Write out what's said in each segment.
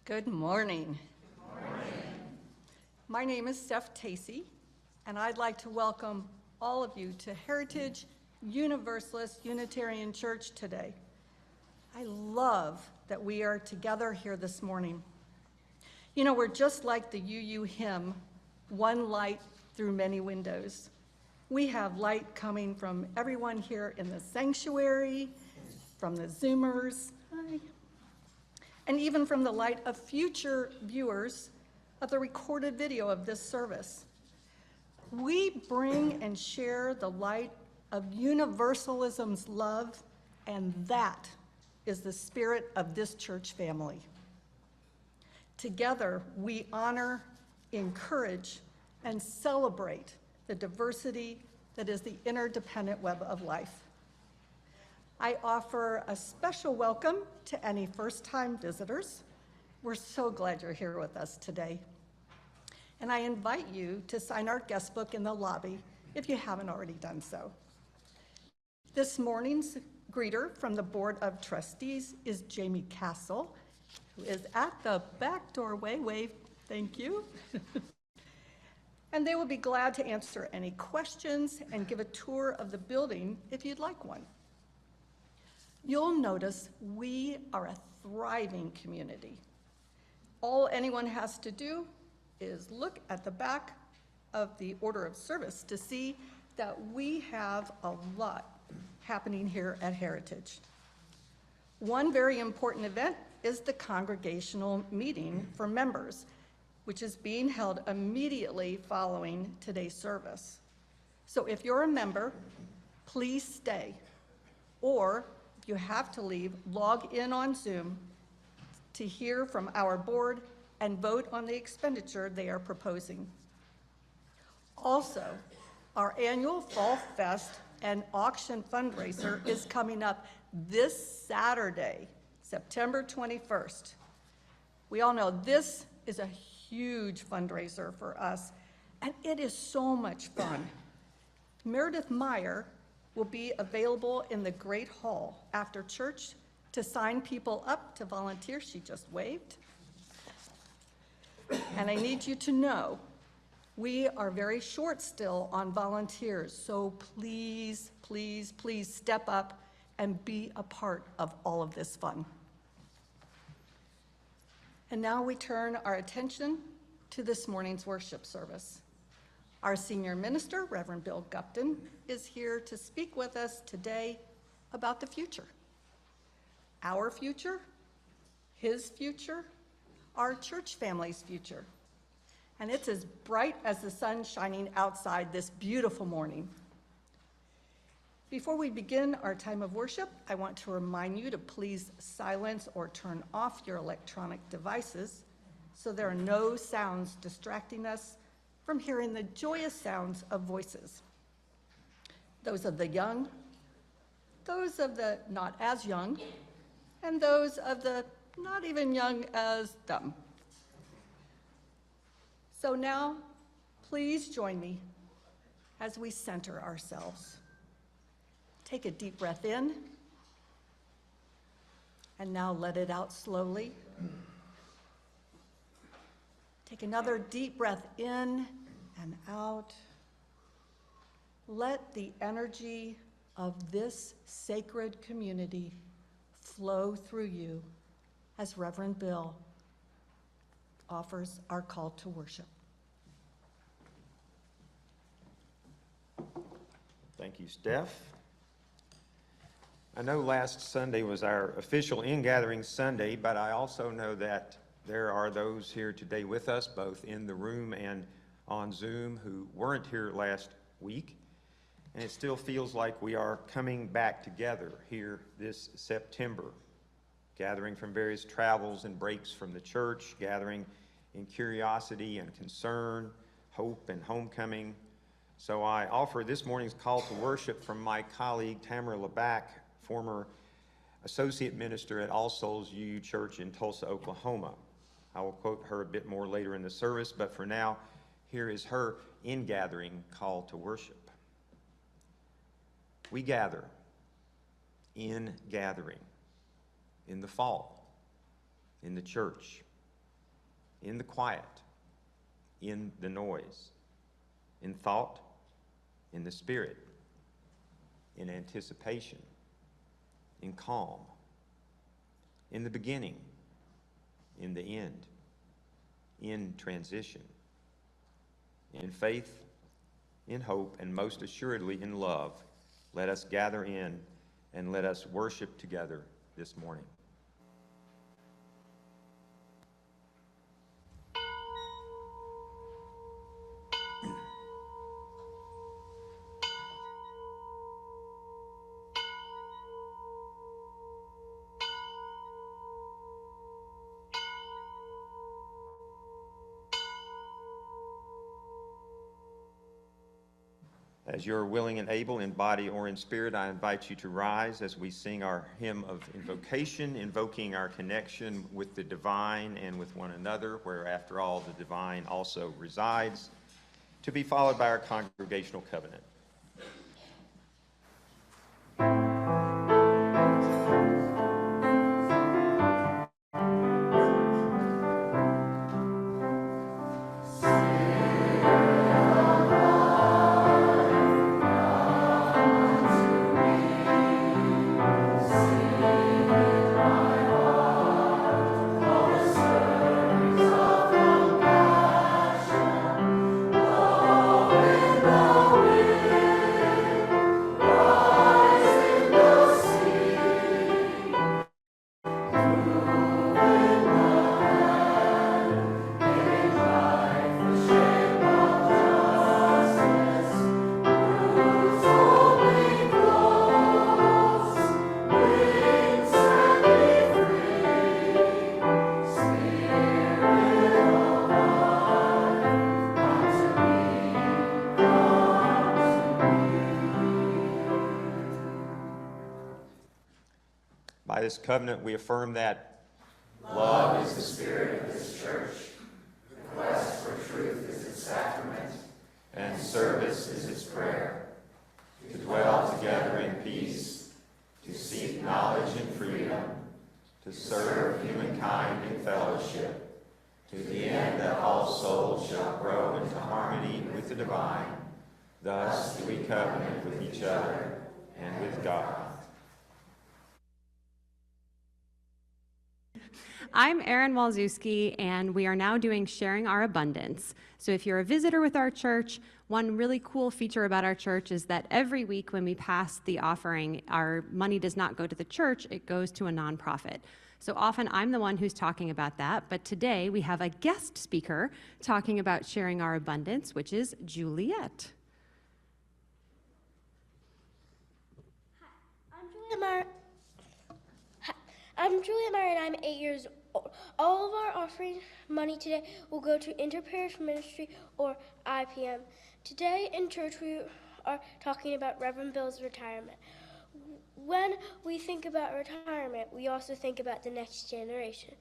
Good morning. Good morning. My name is Steph Tacey, and I'd like to welcome all of you to Heritage Universalist Unitarian Church today. I love that we are together here this morning. You know, we're just like the UU hymn, one light through many windows. We have light coming from everyone here in the sanctuary, from the Zoomers, and even from the light of future viewers of the recorded video of this service. We bring and share the light of universalism's love, and that is the spirit of this church family. Together, we honor, encourage, and celebrate the diversity that is the interdependent web of life. I offer a special welcome to any first-time visitors. We're so glad you're here with us today. And I invite you to sign our guest book in the lobby if you haven't already done so. This morning's greeter from the Board of Trustees is Jamie Castle, who is at the back doorway. Wave, thank you. And they will be glad to answer any questions and give a tour of the building if you'd like one. You'll notice we are a thriving community. All anyone has to do is look at the back of the order of service to see that we have a lot happening here at Heritage. One very important event is the congregational meeting for members, which is being held immediately following today's service. So if you're a member, please stay, or if you have to leave, log in on Zoom to hear from our board and vote on the expenditure they are proposing. Also, our annual Fall Fest and auction fundraiser is coming up this Saturday, September 21st. We all know this is a huge fundraiser for us, and it is so much fun. Meredith Meyer will be available in the Great Hall after church to sign people up to volunteer. She just waved. And I need you to know, we are very short still on volunteers, so please, please, please step up and be a part of all of this fun. And now we turn our attention to this morning's worship service. Our senior minister, Reverend Bill Gupton, is here to speak with us today about the future. Our future, his future, our church family's future. And it's as bright as the sun shining outside this beautiful morning. Before we begin our time of worship, I want to remind you to please silence or turn off your electronic devices so there are no sounds distracting us from hearing the joyous sounds of voices. Those of the young, those of the not as young, and those of the not even young as dumb. So now, please join me as we center ourselves. Take a deep breath in, and now let it out slowly. Take another deep breath in and out. Let the energy of this sacred community flow through you as Reverend Bill offers our call to worship. Thank you, Steph. I know last Sunday was our official in-gathering Sunday, but I also know that there are those here today with us, both in the room and on Zoom, who weren't here last week. And it still feels like we are coming back together here this September, gathering from various travels and breaks from the church, gathering in curiosity and concern, hope and homecoming. So I offer this morning's call to worship from my colleague Tamara Laback, former associate minister at All Souls UU Church in Tulsa, Oklahoma. I will quote her a bit more later in the service, but for now, here is her in-gathering call to worship. We gather in gathering in the fall, in the church, in the quiet, in the noise, in thought, in the spirit, in anticipation, in calm, in the beginning, in the end, in transition, in faith, in hope, and most assuredly in love, let us gather in and let us worship together this morning. As you're willing and able in body or in spirit, I invite you to rise as we sing our hymn of invocation, invoking our connection with the divine and with one another, where after all the divine also resides, to be followed by our congregational covenant. By this covenant, we affirm that love is the spirit of this church, the quest for truth is its sacrament, and service is its prayer, to dwell together in peace, to seek knowledge and freedom, to serve humankind in fellowship, to the end that all souls shall grow into harmony with the divine. Thus do we covenant with each other and with God. I'm Erin Walczewski, and we are now doing Sharing Our Abundance. So if you're a visitor with our church, one really cool feature about our church is that every week when we pass the offering, our money does not go to the church, it goes to a nonprofit. So often I'm the one who's talking about that, but today we have a guest speaker talking about Sharing Our Abundance, which is Juliet. I'm Julia Meyer, and I'm 8 years old. All of our offering money today will go to Interparish Ministry, or IPM. Today in church we are talking about Reverend Bill's retirement. When we think about retirement, we also think about the next generation.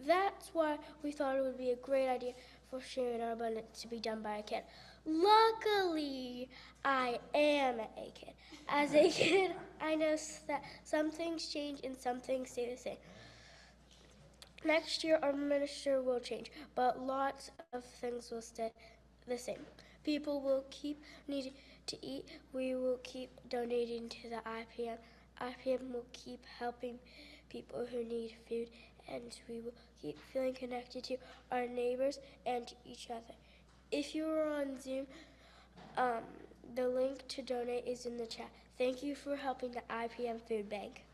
That's why we thought it would be a great idea for Sharing Our Abundance to be done by a kid. Luckily, I am a kid. As a kid, I know that some things change and some things stay the same. Next year, our minister will change, but lots of things will stay the same. People will keep needing to eat. We will keep donating to the IPM. IPM will keep helping people who need food, and we will keep feeling connected to our neighbors and to each other. If you are on Zoom, the link to donate is in the chat. Thank you for helping the IPM Food Bank.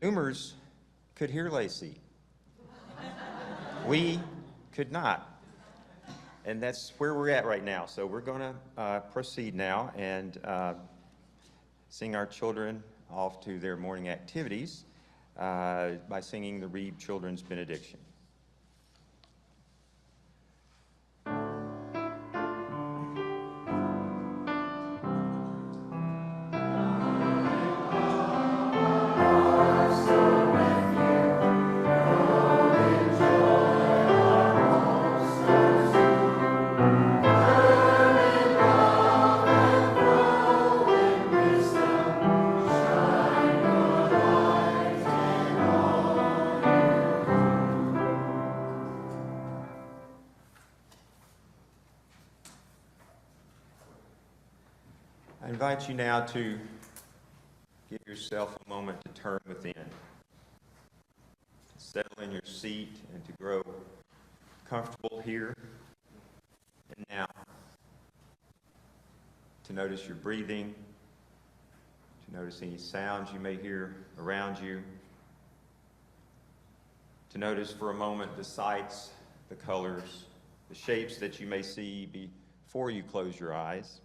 Zoomers could hear Lacey. We could not. And that's where we're at right now. So we're going to proceed now and sing our children off to their morning activities by singing the Reed Children's Benediction. I invite you now to give yourself a moment to turn within, to settle in your seat and to grow comfortable here and now, to notice your breathing, to notice any sounds you may hear around you, to notice for a moment the sights, the colors, the shapes that you may see before you close your eyes,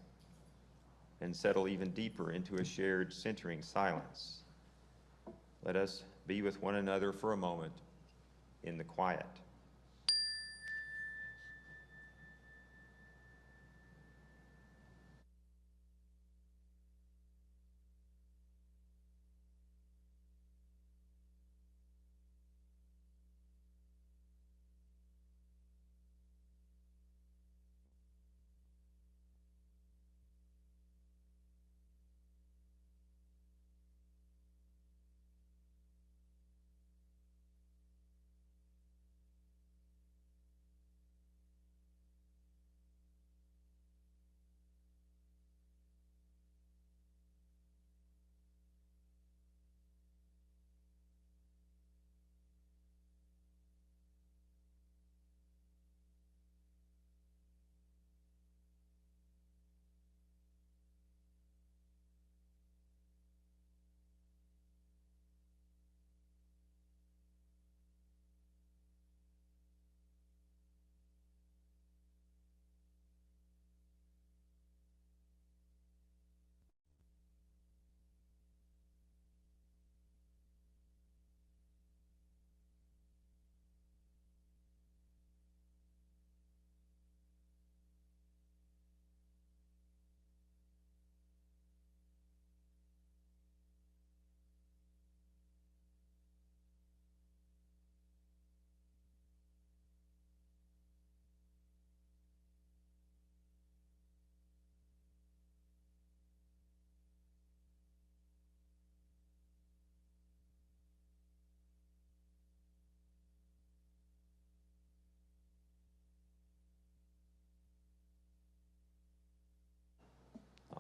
and settle even deeper into a shared centering silence. Let us be with one another for a moment in the quiet.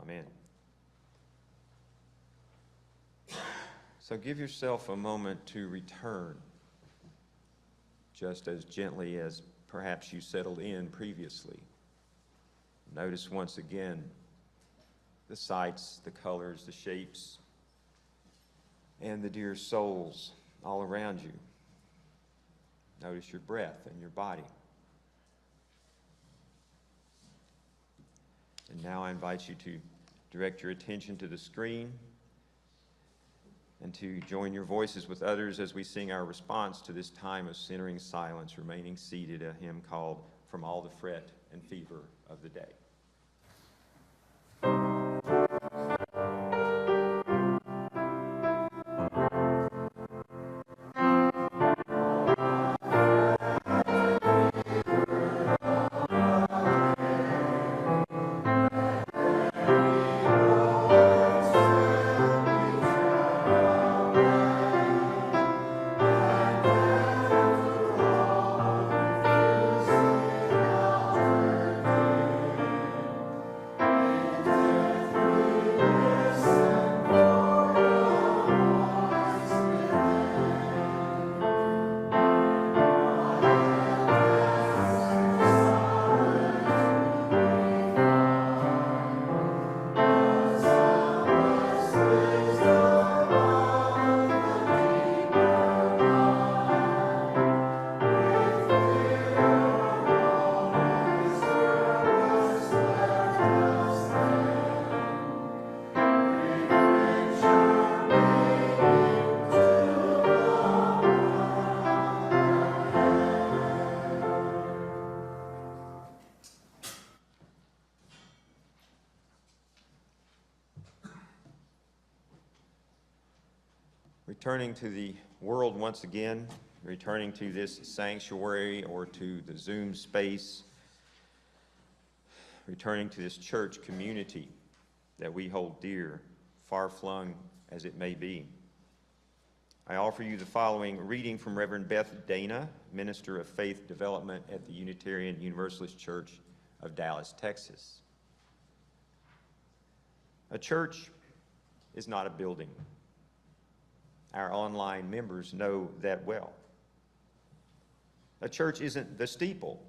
Amen. So give yourself a moment to return, just as gently as perhaps you settled in previously. Notice once again the sights, the colors, the shapes, and the dear souls all around you. Notice your breath and your body. And now I invite you to direct your attention to the screen and to join your voices with others as we sing our response to this time of centering silence, remaining seated, a hymn called From All the Fret and Fever of the Day. returning to the world once again, returning to this sanctuary or to the Zoom space, returning to this church community that we hold dear, far-flung as it may be. I offer you the following reading from Reverend Beth Dana, Minister of Faith Development at the Unitarian Universalist Church of Dallas, Texas. A church is not a building. Our online members know that well. A church isn't the steeple,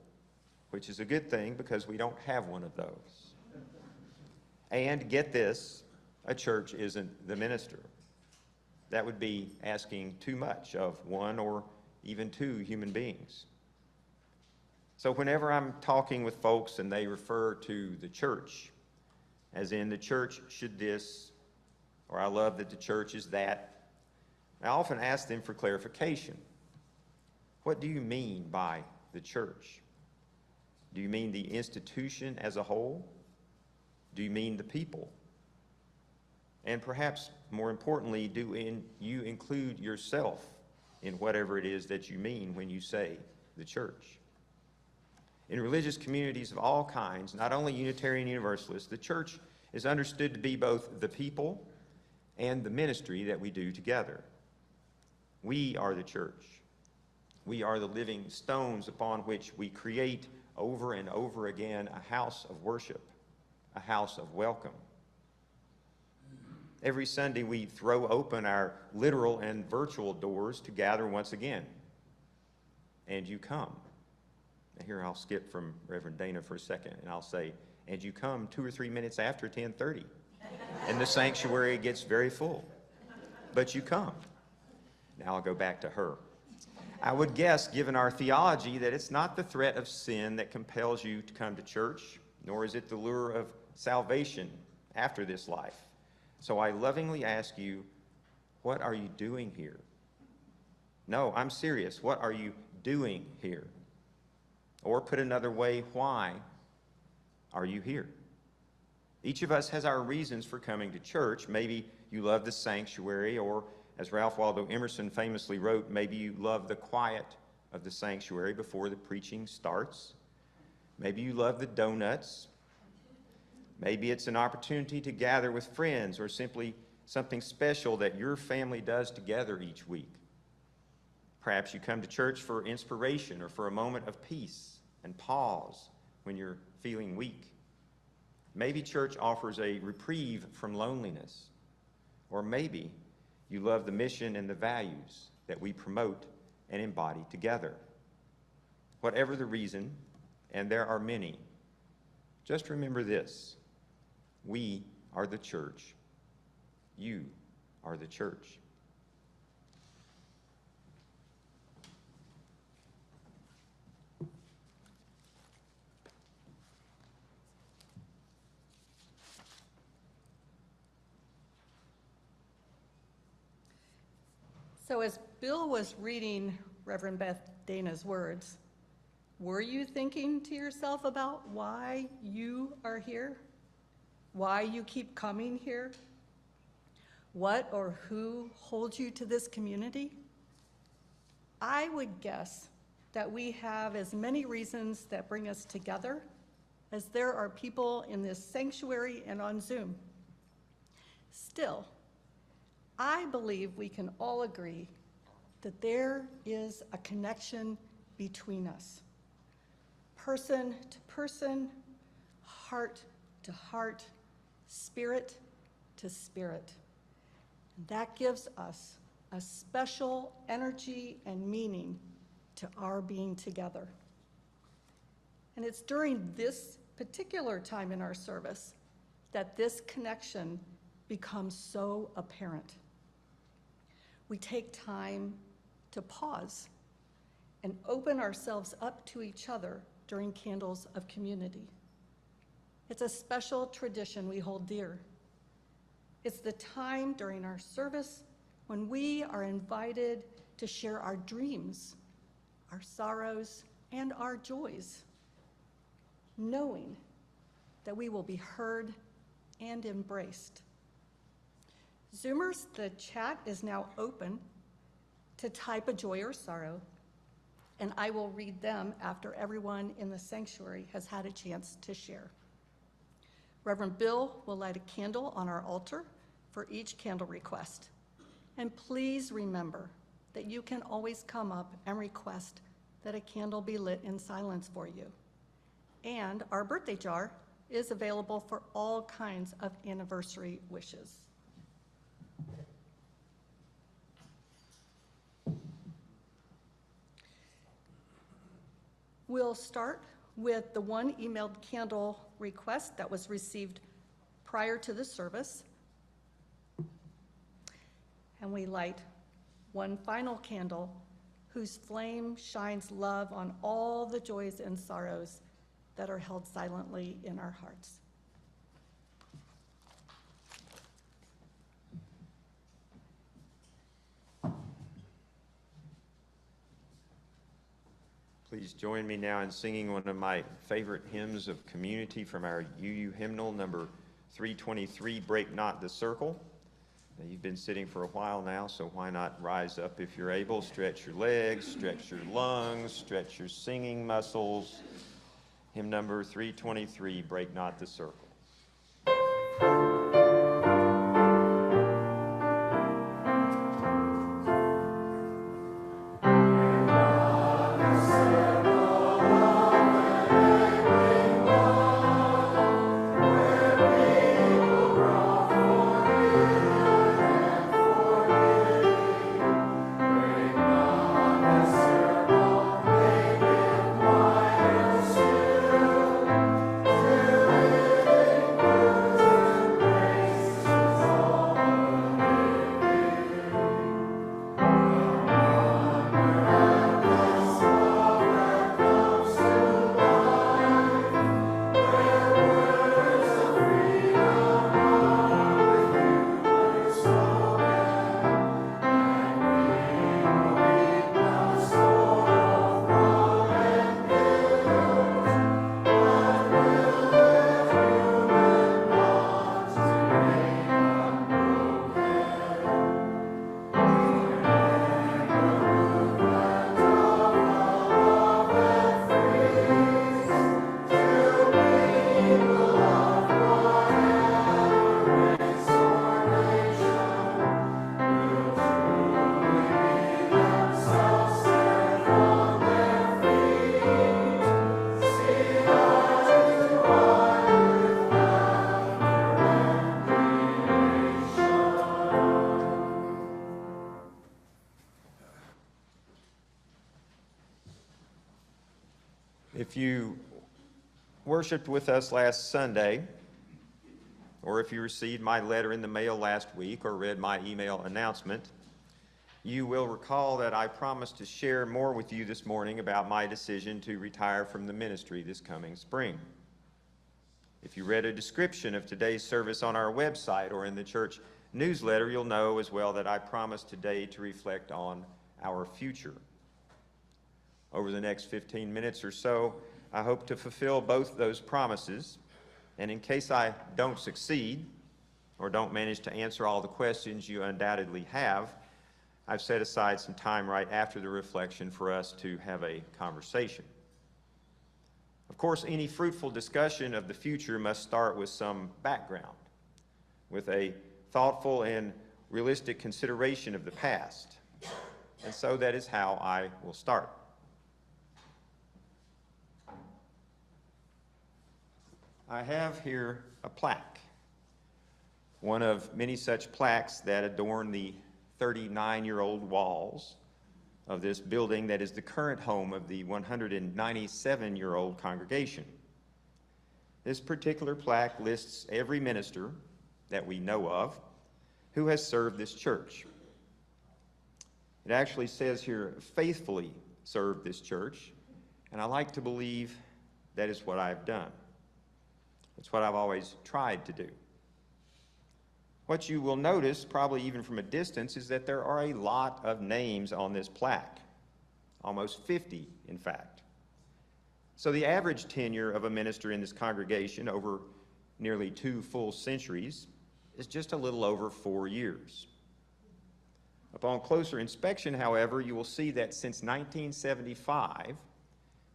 which is a good thing because we don't have one of those. And get this, a church isn't the minister. That would be asking too much of one or even two human beings. So whenever I'm talking with folks and they refer to the church, as in the church should this, or I love that the church is that, I often ask them for clarification. What do you mean by the church? Do you mean the institution as a whole? Do you mean the people? And perhaps more importantly, do you include yourself in whatever it is that you mean when you say the church? In religious communities of all kinds, not only Unitarian Universalists, the church is understood to be both the people and the ministry that we do together. We are the church. We are the living stones upon which we create over and over again a house of worship, a house of welcome. Every Sunday we throw open our literal and virtual doors to gather once again. And you come. Now here I'll skip from Reverend Dana for a second and I'll say, and you come 2 or 3 minutes after 10:30. And the sanctuary gets very full. But you come. Now I'll go back to her. I would guess, given our theology, that it's not the threat of sin that compels you to come to church, nor is it the lure of salvation after this life. So I lovingly ask you, what are you doing here? No, I'm serious. What are you doing here? Or put another way, why are you here? Each of us has our reasons for coming to church. Maybe you love the sanctuary, or as Ralph Waldo Emerson famously wrote, maybe you love the quiet of the sanctuary before the preaching starts. Maybe you love the donuts. Maybe it's an opportunity to gather with friends or simply something special that your family does together each week. Perhaps you come to church for inspiration or for a moment of peace and pause when you're feeling weak. Maybe church offers a reprieve from loneliness. Or maybe you love the mission and the values that we promote and embody together. Whatever the reason, and there are many, just remember this. We are the church. You are the church. So as Bill was reading Reverend Beth Dana's words, were you thinking to yourself about why you are here? Why you keep coming here? What or who holds you to this community? I would guess that we have as many reasons that bring us together as there are people in this sanctuary and on Zoom. Still, I believe we can all agree that there is a connection between us. Person to person, heart to heart, spirit to spirit. And that gives us a special energy and meaning to our being together. And it's during this particular time in our service that this connection becomes so apparent. We take time to pause and open ourselves up to each other during Candles of Community. It's a special tradition we hold dear. It's the time during our service when we are invited to share our dreams, our sorrows, and our joys, knowing that we will be heard and embraced. Zoomers, the chat is now open to type a joy or sorrow, and I will read them after everyone in the sanctuary has had a chance to share. Reverend Bill will light a candle on our altar for each candle request. And please remember that you can always come up and request that a candle be lit in silence for you. And our birthday jar is available for all kinds of anniversary wishes. We'll start with the one emailed candle request that was received prior to the service. And we light one final candle whose flame shines love on all the joys and sorrows that are held silently in our hearts. Please join me now in singing one of my favorite hymns of community from our UU hymnal, number 323, Break Not the Circle. Now, you've been sitting for a while now, so why not rise up if you're able, stretch your legs, stretch your lungs, stretch your singing muscles. Hymn number 323, Break Not the Circle. If you worshiped with us last Sunday, or if you received my letter in the mail last week or read my email announcement, you will recall that I promised to share more with you this morning about my decision to retire from the ministry this coming spring. If you read a description of today's service on our website or in the church newsletter, you'll know as well that I promised today to reflect on our future. Over the next 15 minutes or so, I hope to fulfill both those promises. And in case I don't succeed or don't manage to answer all the questions you undoubtedly have, I've set aside some time right after the reflection for us to have a conversation. Of course, any fruitful discussion of the future must start with some background, with a thoughtful and realistic consideration of the past. And so that is how I will start. I have here a plaque, one of many such plaques that adorn the 39-year-old walls of this building that is the current home of the 197-year-old congregation. This particular plaque lists every minister that we know of who has served this church. It actually says here, faithfully served this church, and I like to believe that is what I've done. It's what I've always tried to do. What you will notice, probably even from a distance, is that there are a lot of names on this plaque, almost 50, in fact. So the average tenure of a minister in this congregation over nearly 2 full centuries is just a little over 4 years. Upon closer inspection, however, you will see that since 1975,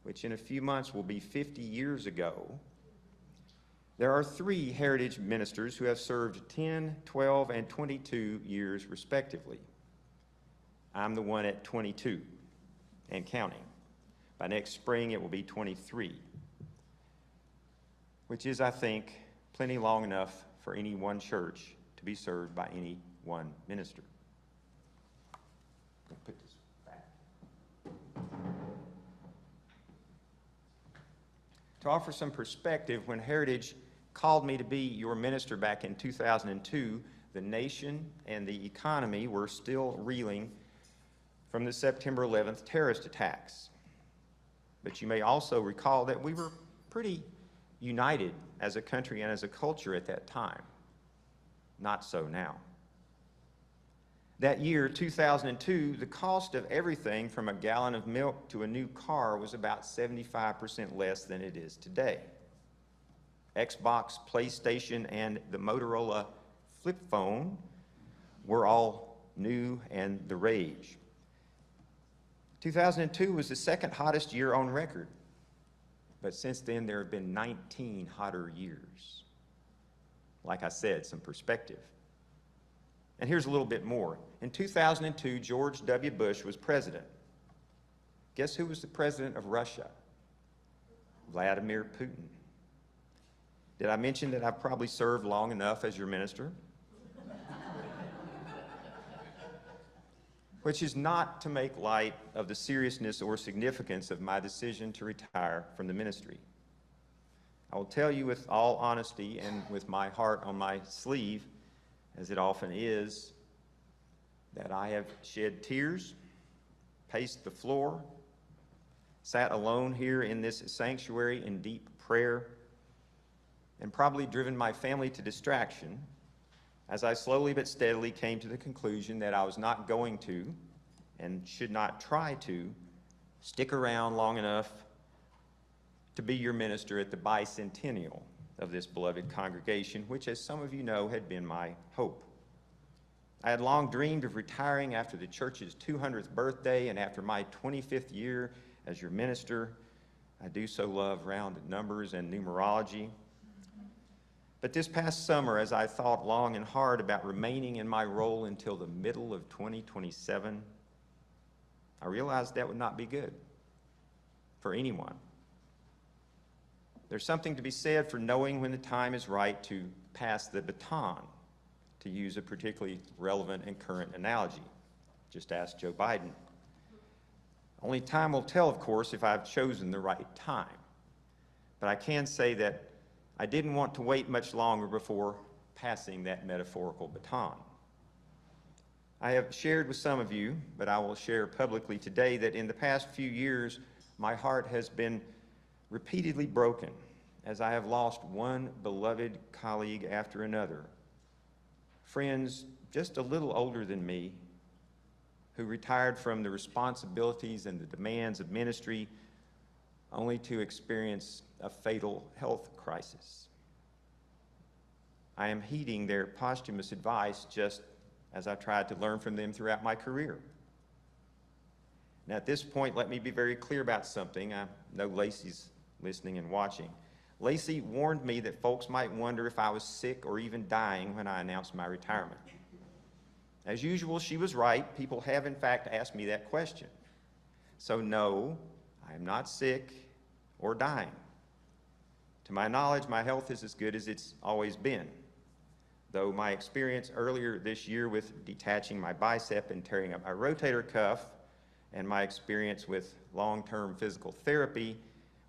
which in a few months will be 50 years ago, there are 3 heritage ministers who have served 10, 12, and 22 years respectively. I'm the one at 22 and counting. By next spring, it will be 23, which is, I think, plenty long enough for any one church to be served by any one minister. I'll put this back. To offer some perspective, when Heritage called me to be your minister back in 2002, the nation and the economy were still reeling from the September 11th terrorist attacks. But you may also recall that we were pretty united as a country and as a culture at that time. Not so now. That year, 2002, the cost of everything from a gallon of milk to a new car was about 75% less than it is today. Xbox, PlayStation, and the Motorola flip phone were all new and the rage. 2002 was the second hottest year on record, but since then there have been 19 hotter years. Like I said, some perspective. And here's a little bit more. In 2002, George W. Bush was president. Guess who was the president of Russia? Vladimir Putin. Did I mention that I've probably served long enough as your minister? Which is not to make light of the seriousness or significance of my decision to retire from the ministry. I will tell you with all honesty and with my heart on my sleeve, as it often is, that I have shed tears, paced the floor, sat alone here in this sanctuary in deep prayer, and probably driven my family to distraction as I slowly but steadily came to the conclusion that I was not going to, and should not try to, stick around long enough to be your minister at the bicentennial of this beloved congregation, which, as some of you know, had been my hope. I had long dreamed of retiring after the church's 200th birthday and after my 25th year as your minister. I do so love rounded numbers and numerology. But this past summer, as I thought long and hard about remaining in my role until the middle of 2027, I realized that would not be good for anyone. There's something to be said for knowing when the time is right to pass the baton, to use a particularly relevant and current analogy. Just ask Joe Biden. Only time will tell, of course, if I've chosen the right time. But I can say that I didn't want to wait much longer before passing that metaphorical baton. I have shared with some of you, but I will share publicly today, that in the past few years, my heart has been repeatedly broken as I have lost one beloved colleague after another. Friends just a little older than me who retired from the responsibilities and the demands of ministry only to experience a fatal health crisis. I am heeding their posthumous advice just as I tried to learn from them throughout my career. Now, at this point, let me be very clear about something. I know Lacey's listening and watching. Lacey warned me that folks might wonder if I was sick or even dying when I announced my retirement. As usual, she was right. People have, in fact, asked me that question. So no, I am not sick or dying. To my knowledge, my health is as good as it's always been, though my experience earlier this year with detaching my bicep and tearing up my rotator cuff, and my experience with long-term physical therapy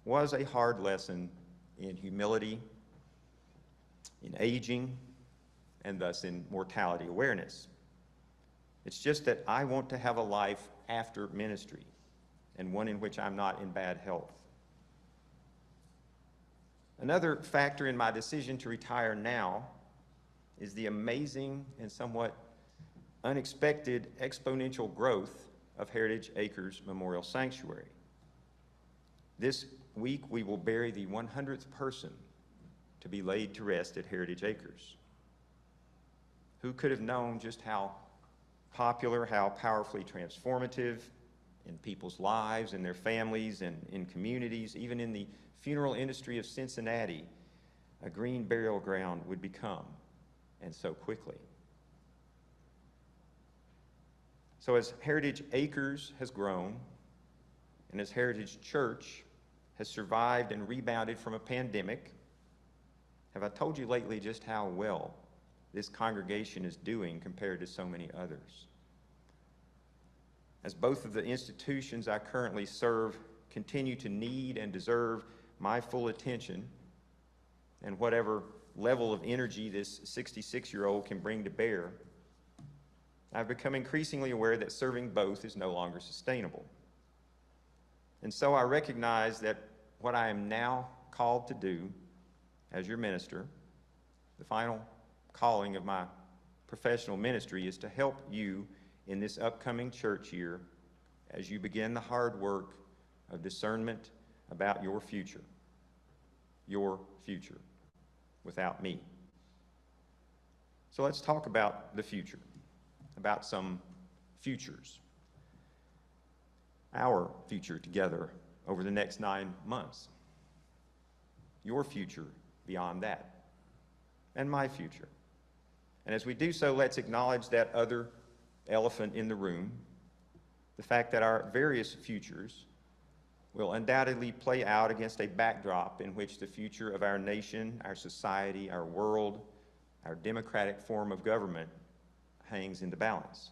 was a hard lesson in humility, in aging, and thus in mortality awareness. It's just that I want to have a life after ministry, and one in which I'm not in bad health. Another factor in my decision to retire now is the amazing and somewhat unexpected exponential growth of Heritage Acres Memorial Sanctuary. This week we will bury the 100th person to be laid to rest at Heritage Acres. Who could have known just how popular, how powerfully transformative in people's lives, in their families, and in communities, even in the funeral industry of Cincinnati, a green burial ground would become, and so quickly. So as Heritage Acres has grown, and as Heritage Church has survived and rebounded from a pandemic, have I told you lately just how well this congregation is doing compared to so many others? As both of the institutions I currently serve continue to need and deserve my full attention, and whatever level of energy this 66-year-old can bring to bear, I've become increasingly aware that serving both is no longer sustainable. And so I recognize that what I am now called to do as your minister, the final calling of my professional ministry, is to help you in this upcoming church year as you begin the hard work of discernment about your future without me. So let's talk about the future, about some futures, our future together over the next 9 months, your future beyond that, and my future. And as we do so, let's acknowledge that other elephant in the room, the fact that our various futures will undoubtedly play out against a backdrop in which the future of our nation, our society, our world, our democratic form of government hangs in the balance.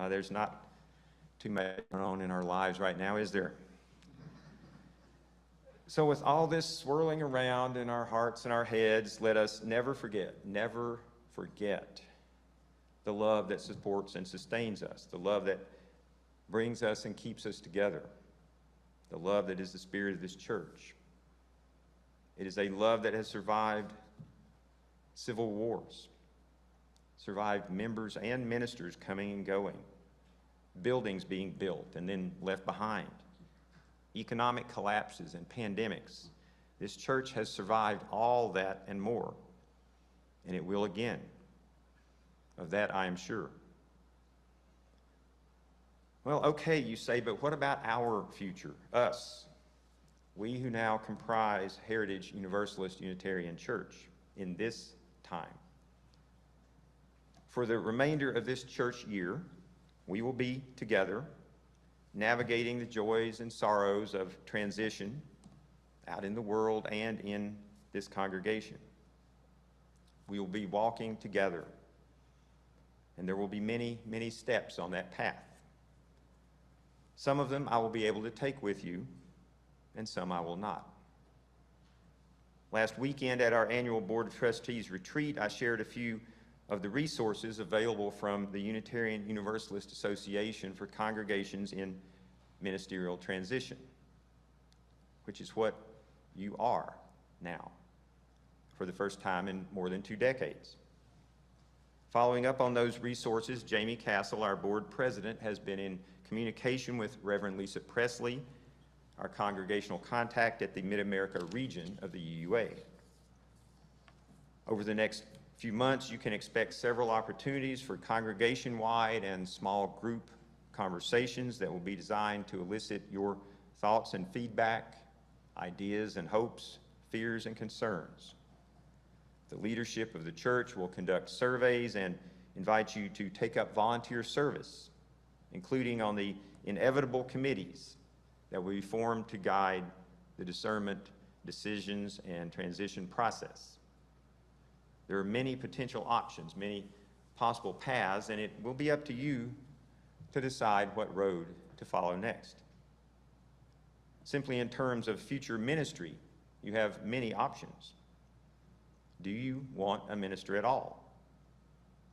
There's not too much going on in our lives right now, is there? So with all this swirling around in our hearts and our heads, let us never forget the love that supports and sustains us, the love that brings us and keeps us together, the love that is the spirit of this church. It is a love that has survived civil wars, survived members and ministers coming and going, buildings being built and then left behind, economic collapses and pandemics. This church has survived all that and more, and it will again. Of that I am sure. Well, okay, you say, but what about our future, us? We who now comprise Heritage Universalist Unitarian Church in this time. For the remainder of this church year, we will be together, navigating the joys and sorrows of transition out in the world and in this congregation. We will be walking together, and there will be many, many steps on that path. Some of them I will be able to take with you, and some I will not. Last weekend at our annual Board of Trustees retreat, I shared a few of the resources available from the Unitarian Universalist Association for congregations in ministerial transition, which is what you are now for the first time in more than 2 decades. Following up on those resources, Jamie Castle, our board president, has been in communication with Reverend Lisa Presley, our congregational contact at the Mid-America region of the UUA. Over the next few months, you can expect several opportunities for congregation-wide and small group conversations that will be designed to elicit your thoughts and feedback, ideas and hopes, fears and concerns. The leadership of the church will conduct surveys and invite you to take up volunteer service, including on the inevitable committees that will be formed to guide the discernment, decisions, and transition process. There are many potential options, many possible paths, and it will be up to you to decide what road to follow next. Simply in terms of future ministry, you have many options. Do you want a minister at all?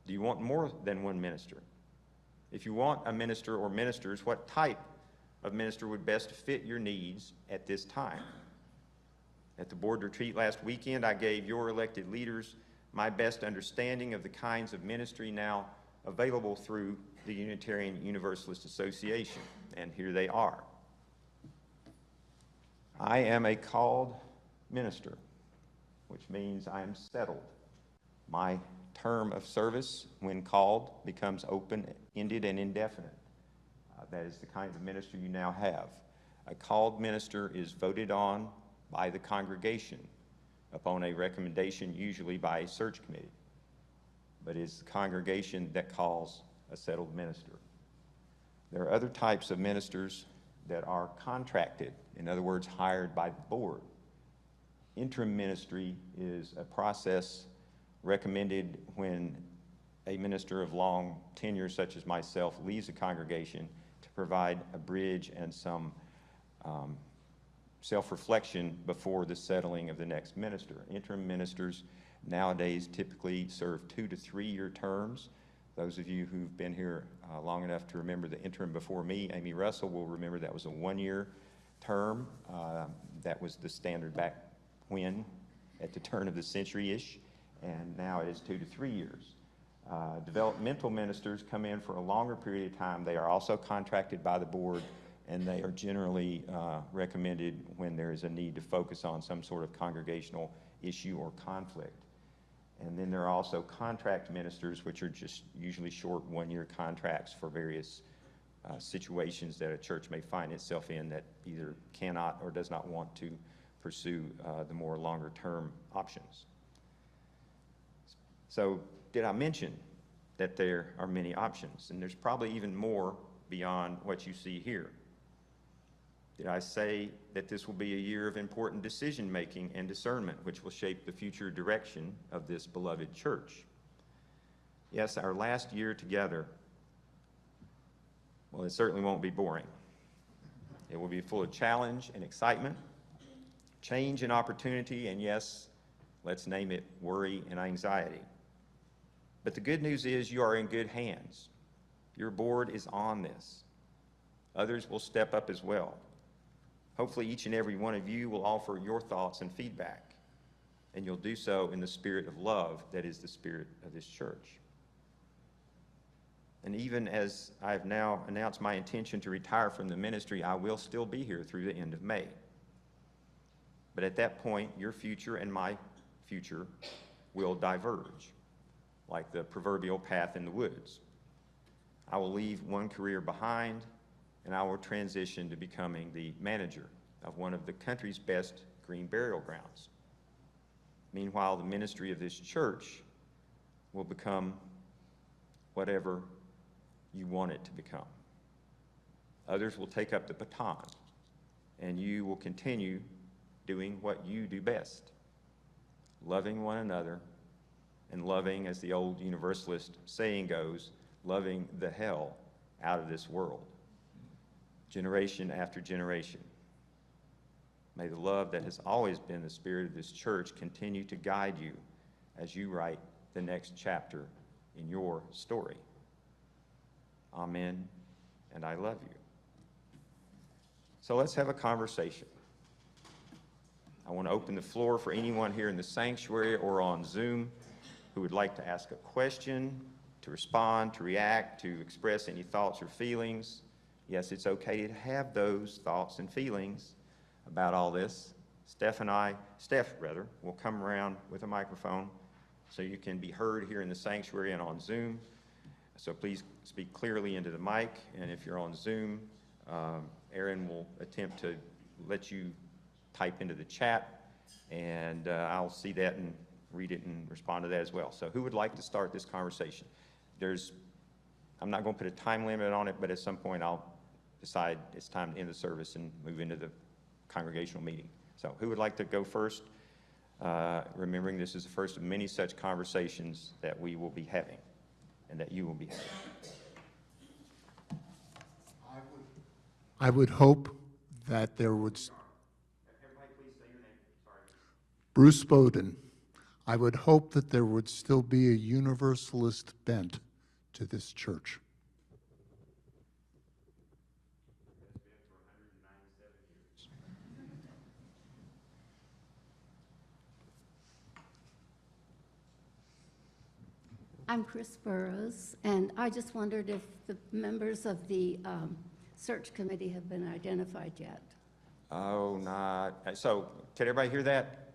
Do you want more than one minister? If you want a minister or ministers, what type of minister would best fit your needs at this time? At the board retreat last weekend, I gave your elected leaders my best understanding of the kinds of ministry now available through the Unitarian Universalist Association, and here they are. I am a called minister, which means I am settled My term of service, when called, becomes open-ended and indefinite. That is the kind of minister you now have. A called minister is voted on by the congregation upon a recommendation, usually by a search committee. But it's the congregation that calls a settled minister. There are other types of ministers that are contracted, in other words, hired by the board. Interim ministry is a process recommended when a minister of long tenure, such as myself, leaves a congregation to provide a bridge and some self-reflection before the settling of the next minister. Interim ministers nowadays typically serve 2 to 3 year terms. Those of you who've been here long enough to remember the interim before me, Amy Russell, will remember that was a 1-year term. That was the standard back when, at the turn of the century-ish, and now it is 2 to 3 years. Developmental ministers come in for a longer period of time. They are also contracted by the board, and they are generally recommended when there is a need to focus on some sort of congregational issue or conflict. And then there are also contract ministers, which are just usually short 1-year contracts for various situations that a church may find itself in that either cannot or does not want to pursue the more longer-term options. So did I mention that there are many options? And there's probably even more beyond what you see here. Did I say that this will be a year of important decision-making and discernment, which will shape the future direction of this beloved church? Yes, our last year together, well, it certainly won't be boring. It will be full of challenge and excitement, change and opportunity, and yes, let's name it worry and anxiety. But the good news is you are in good hands. Your board is on this. Others will step up as well. Hopefully each and every one of you will offer your thoughts and feedback, and you'll do so in the spirit of love that is the spirit of this church. And even as I've now announced my intention to retire from the ministry, I will still be here through the end of May. But at that point, your future and my future will diverge, like the proverbial path in the woods. I will leave one career behind, and I will transition to becoming the manager of one of the country's best green burial grounds. Meanwhile, the ministry of this church will become whatever you want it to become. Others will take up the baton, and you will continue doing what you do best, loving one another and loving, as the old Universalist saying goes, loving the hell out of this world, generation after generation. May the love that has always been the spirit of this church continue to guide you as you write the next chapter in your story. Amen, and I love you. So let's have a conversation. I want to open the floor for anyone here in the sanctuary or on Zoom who would like to ask a question, to respond, to react, to express any thoughts or feelings. Yes, it's okay to have those thoughts and feelings about all this. Steph, will come around with a microphone so you can be heard here in the sanctuary and on Zoom. So please speak clearly into the mic, and if you're on Zoom, Aaron will attempt to let you type into the chat, and I'll see that and read it and respond to that as well. So who would like to start this conversation? I'm not going to put a time limit on it, but at some point I'll decide it's time to end the service and move into the congregational meeting. So who would like to go first? Remembering this is the first of many such conversations that we will be having and that you will be having. I would hope that there would... Everybody please say your name. Sorry. Bruce Bowden. I would hope that there would still be a Universalist bent to this church. It's been for 197 years. I'm Chris Burrows, and I just wondered if the members of the search committee have been identified yet. Oh, not. So, can everybody hear that?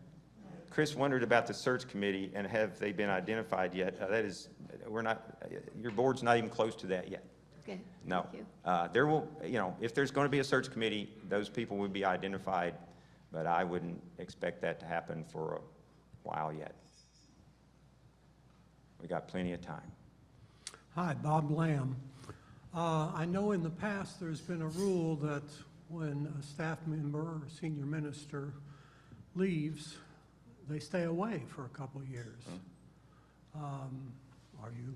Chris wondered about the search committee and have they been identified yet? That is, we're not, your board's not even close to that yet. Okay. No. Thank you. There will, if there's going to be a search committee, those people will be identified, but I wouldn't expect that to happen for a while yet. We got plenty of time. Hi, Bob Lamb. I know in the past there's been a rule that when a staff member or senior minister leaves, they stay away for a couple of years. Are you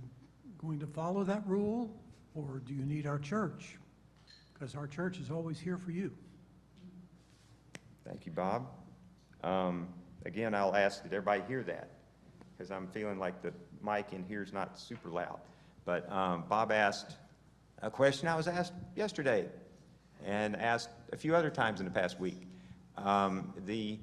going to follow that rule, or do you need our church? Because our church is always here for you. Thank you, Bob. Again, I'll ask that everybody hear that, because I'm feeling like the mic in here is not super loud. But Bob asked a question I was asked yesterday and asked a few other times in the past week. The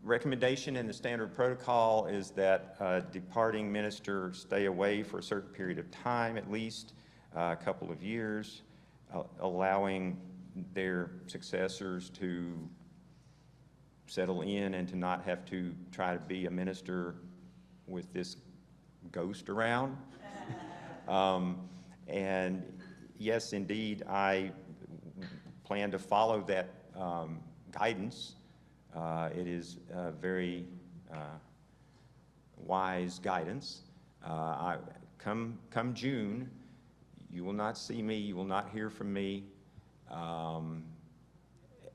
recommendation in the standard protocol is that a departing minister stay away for a certain period of time, at least a couple of years, allowing their successors to settle in and to not have to try to be a minister with this ghost around. And yes, indeed, I plan to follow that guidance. It is very wise guidance. Come June, you will not see me, you will not hear from me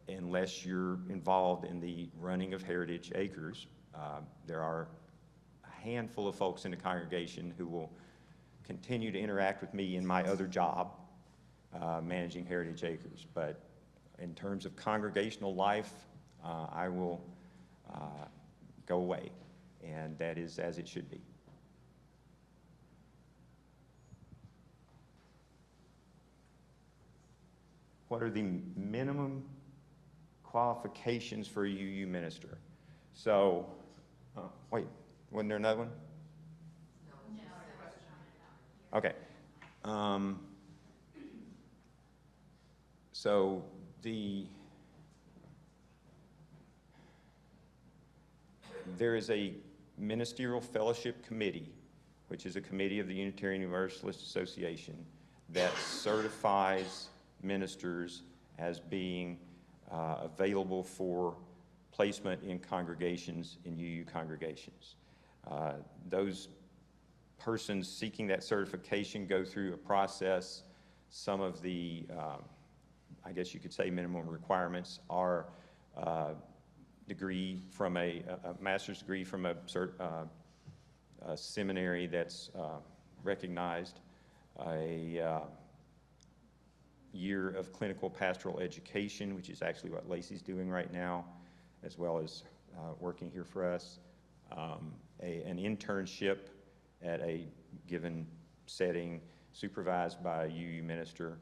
unless you're involved in the running of Heritage Acres. There are a handful of folks in the congregation who will continue to interact with me in my other job, managing Heritage Acres. But in terms of congregational life, I will go away, and that is as it should be. What are the minimum qualifications for a UU minister? So, wait, wasn't there another one? Okay. So there is a ministerial fellowship committee, which is a committee of the Unitarian Universalist Association that certifies ministers as being available for placement in congregations, in UU congregations. Those persons seeking that certification go through a process. Some of the, I guess you could say, minimum requirements are degree from a master's degree from a seminary that's recognized, a year of clinical pastoral education, which is actually what Lacey's doing right now, as well as working here for us, an internship at a given setting supervised by a UU minister,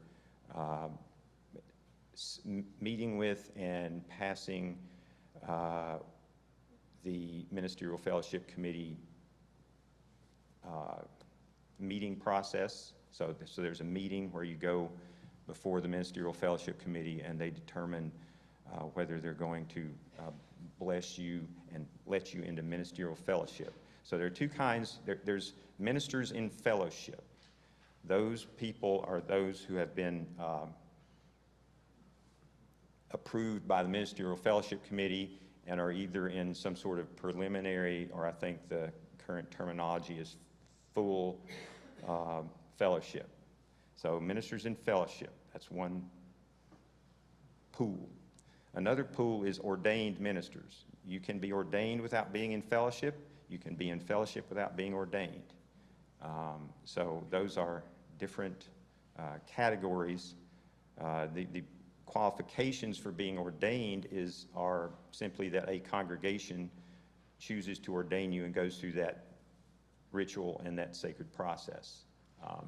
meeting with and passing the Ministerial Fellowship Committee meeting process. So there's a meeting where you go before the Ministerial Fellowship Committee and they determine whether they're going to bless you and let you into ministerial fellowship. So there are two kinds. There's ministers in fellowship. Those people are those who have been approved by the Ministerial Fellowship Committee and are either in some sort of preliminary, or I think the current terminology is full fellowship. So ministers in fellowship, that's one pool. Another pool is ordained ministers. You can be ordained without being in fellowship. You can be in fellowship without being ordained. So those are different categories. The qualifications for being ordained are simply that a congregation chooses to ordain you and goes through that ritual and that sacred process.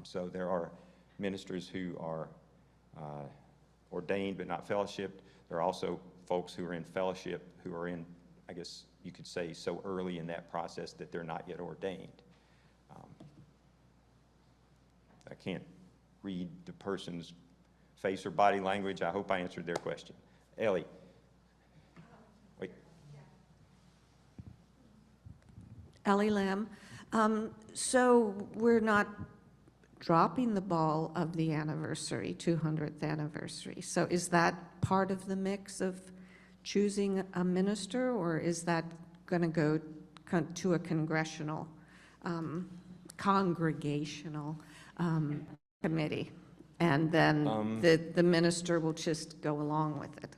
So there are ministers who are ordained but not fellowshipped. There are also folks who are in fellowship who are in, I guess you could say, so early in that process that they're not yet ordained. I can't read the person's face or body language. I hope I answered their question. Ellie. Wait. Ellie Lamb. So we're not dropping the ball of the anniversary, 200th anniversary. So is that part of the mix of choosing a minister, or is that going to go to a congressional, congregational committee? And then the minister will just go along with it.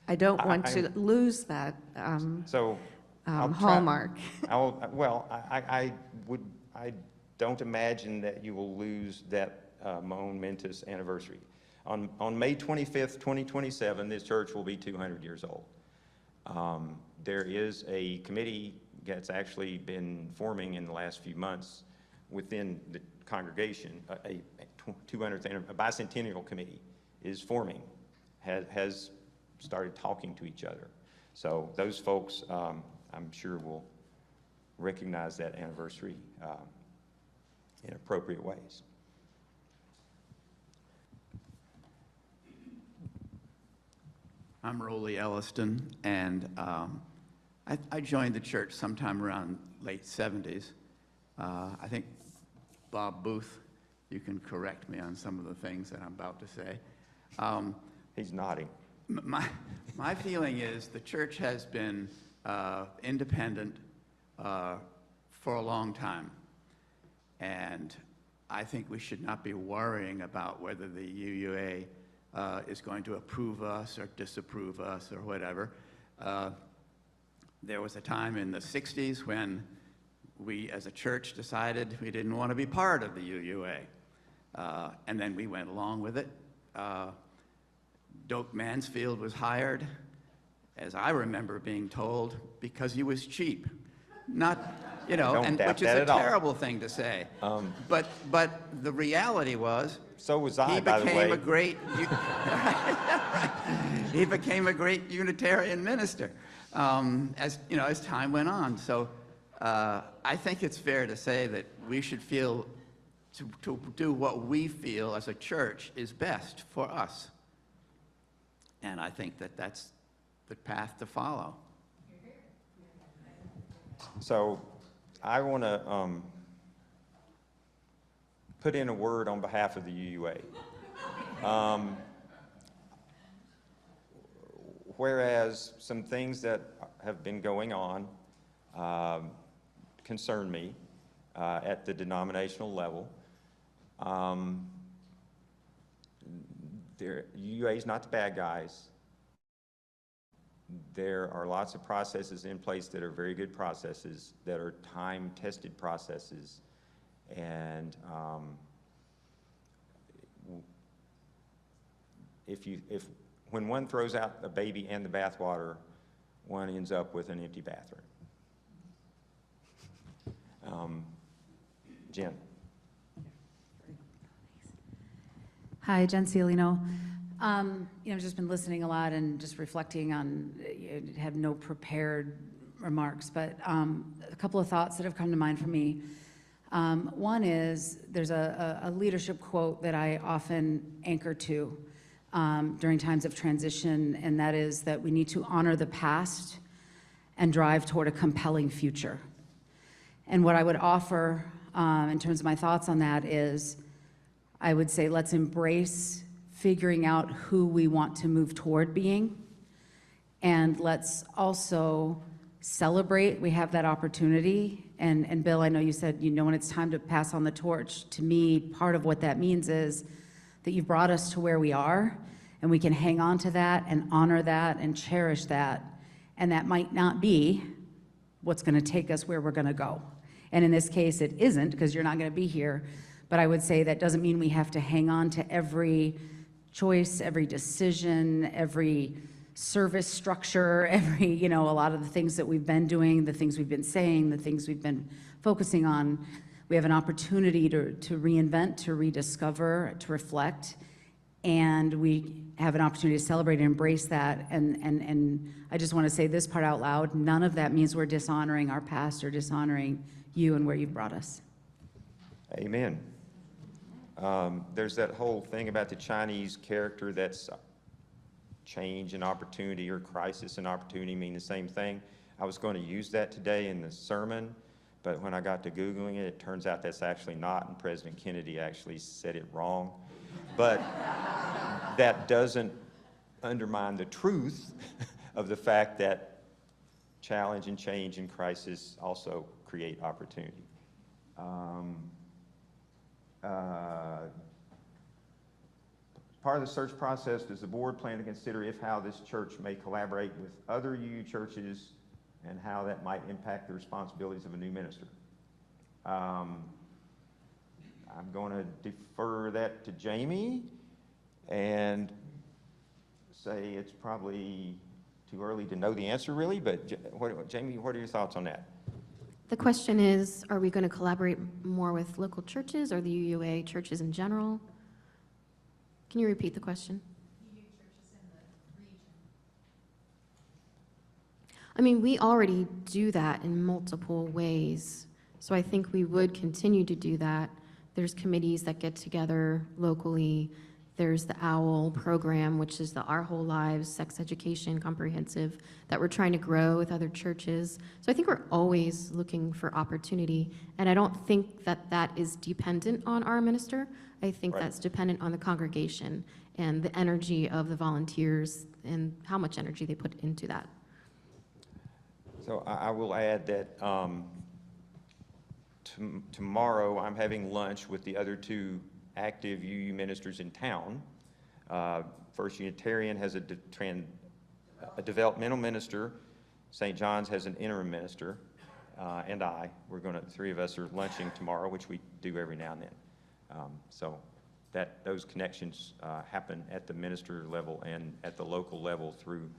I don't want to lose that I'll hallmark. I don't imagine that you will lose that momentous anniversary. On May 25th, 2027, this church will be 200 years old. There is a committee that's actually been forming in the last few months within the congregation. A 200th, a bicentennial committee is forming, has started talking to each other. So those folks, I'm sure, will recognize that anniversary in appropriate ways. I'm Rolly Elliston, and I joined the church sometime around late 70s. I think Bob Booth, you can correct me on some of the things that I'm about to say. He's nodding. My feeling is the church has been independent for a long time, and I think we should not be worrying about whether the UUA is going to approve us or disapprove us or whatever. There was a time in the 60s when we as a church decided we didn't want to be part of the UUA, and then we went along with it. Doak Mansfield was hired, as I remember being told, because he was cheap. Not, you know, and which is a terrible thing to say. But the reality was, so was I, by the way. He became a great Unitarian minister as you know, as time went on. So I think it's fair to say that we should feel to do what we feel as a church is best for us. And I think that that's the path to follow. So I want to put in a word on behalf of the UUA. Whereas some things that have been going on concern me at the denominational level. UUA is not the bad guys. There are lots of processes in place that are very good processes, that are time-tested processes, and when one throws out the baby and the bathwater, one ends up with an empty bathroom. Jen. Hi, Jen Cialino. I've just been listening a lot and just reflecting on, have no prepared remarks, but a couple of thoughts that have come to mind for me. One is, there's a leadership quote that I often anchor to during times of transition, and that is that we need to honor the past and drive toward a compelling future. And what I would offer in terms of my thoughts on that is, I would say let's embrace figuring out who we want to move toward being, and let's also celebrate we have that opportunity. And Bill, I know you said, when it's time to pass on the torch. To me, part of what that means is that you've brought us to where we are, and we can hang on to that and honor that and cherish that. And that might not be what's going to take us where we're going to go. And in this case, it isn't, because you're not going to be here. But I would say that doesn't mean we have to hang on to every choice, every decision, every service structure, every, a lot of the things that we've been doing, the things we've been saying, the things we've been focusing on. We have an opportunity to reinvent, to rediscover, to reflect, and we have an opportunity to celebrate and embrace that. And I just want to say this part out loud. None of that means we're dishonoring our past or dishonoring you and where you've brought us. Amen. There's that whole thing about the Chinese character that's change and opportunity, or crisis and opportunity mean the same thing. I was going to use that today in the sermon, but when I got to Googling it, it turns out that's actually not, and President Kennedy actually said it wrong. But that doesn't undermine the truth of the fact that challenge and change and crisis also create opportunity. Part of the search process, does the board plan to consider if how this church may collaborate with other UU churches and how that might impact the responsibilities of a new minister? I'm going to defer that to Jamie and say it's probably too early to know the answer, really, but Jamie, what are your thoughts on that? The question is, are we going to collaborate more with local churches or the UUA churches in general? Can you repeat the question? UU churches in the region. I mean, we already do that in multiple ways, so I think we would continue to do that. There's committees that get together locally. There's the OWL program, which is the Our Whole Lives Sex Education Comprehensive that we're trying to grow with other churches. So I think we're always looking for opportunity, and I don't think that that is dependent on our minister. I think that's dependent on the congregation and the energy of the volunteers and how much energy they put into that. So I will add that tomorrow I'm having lunch with the other two active UU ministers in town. First Unitarian has a developmental minister. St. John's has an interim minister, and the three of us are lunching tomorrow, which we do every now and then. So those connections happen at the minister level and at the local level through,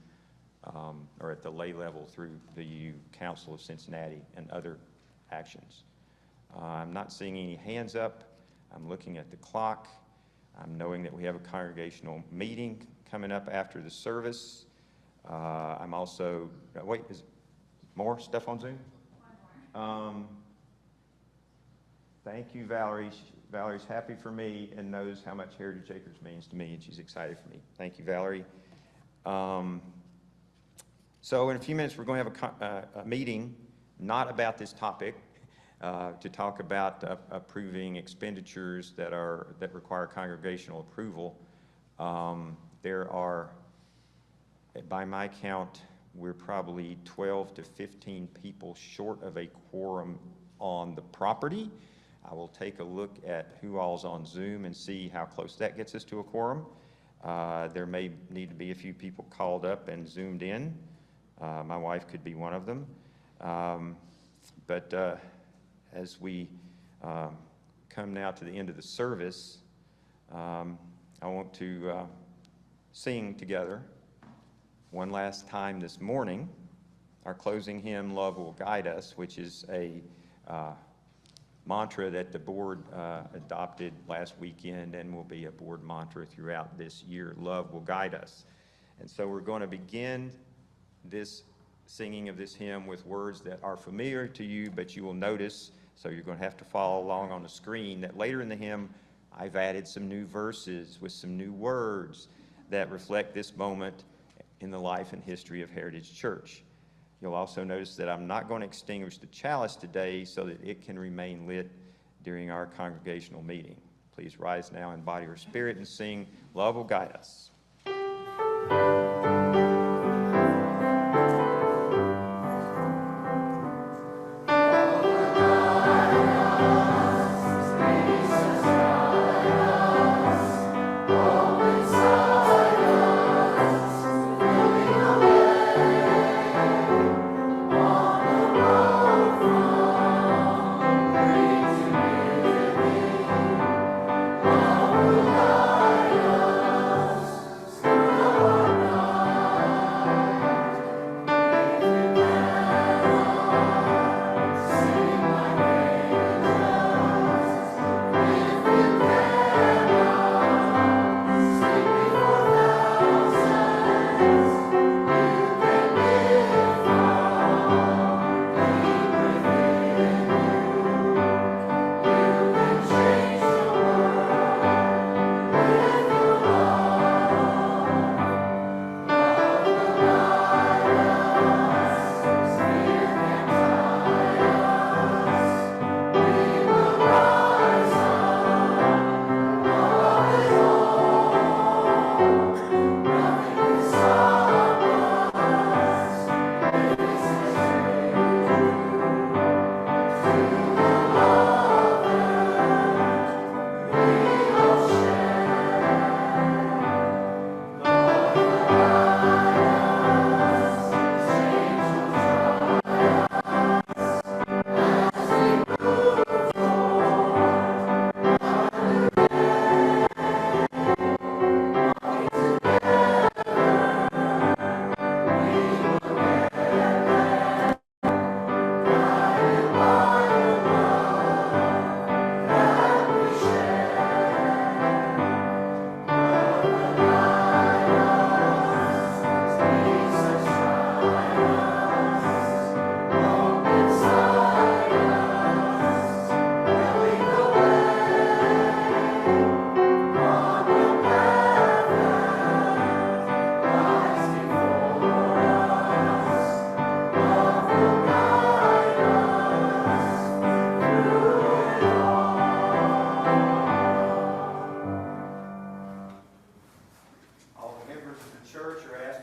or at the lay level through the UU Council of Cincinnati and other actions. I'm not seeing any hands up. I'm looking at the clock. I'm knowing that we have a congregational meeting coming up after the service. I'm also, wait, is more stuff on Zoom? Thank you, Valerie. Valerie's happy for me and knows how much Heritage Acres means to me, and she's excited for me. Thank you, Valerie. So in a few minutes, we're going to have a meeting, not about this topic, to talk about approving expenditures that require congregational approval. There are, by my count, we're probably 12 to 15 people short of a quorum on the property. I will take a look at who all's on Zoom and see how close that gets us to a quorum. There may need to be a few people called up and Zoomed in. My wife could be one of them. But as we come now to the end of the service, I want to sing together one last time this morning our closing hymn, Love Will Guide Us, which is a mantra that the board adopted last weekend and will be a board mantra throughout this year. Love will guide us. And so we're going to begin this singing of this hymn with words that are familiar to you, but you will notice, so you're going to have to follow along on the screen, that later in the hymn I've added some new verses with some new words that reflect this moment in the life and history of Heritage Church. You'll also notice that I'm not going to extinguish the chalice today so that it can remain lit during our congregational meeting. Please rise now in body or spirit and sing, Love Will Guide Us.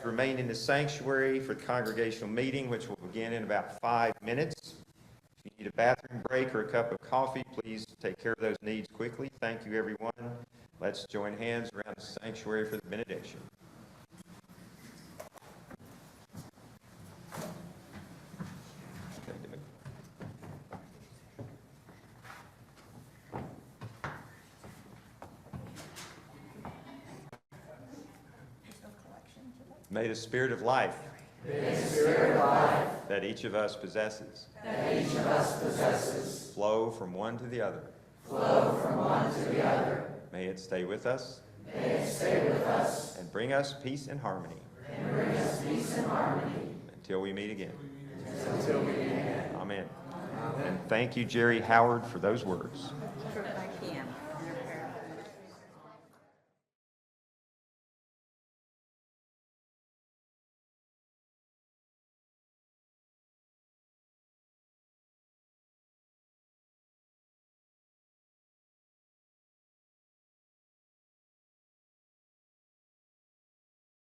remain in the sanctuary for the congregational meeting, which will begin in about 5 minutes. If you need a bathroom break or a cup of coffee, please take care of those needs quickly. Thank you, everyone. Let's join hands around the sanctuary for the benediction. May the Spirit of life, that each of us possesses, flow from one to the other. May it stay with us. And bring us peace and harmony. Until we meet again. Amen. And thank you, Jerry Howard, for those words.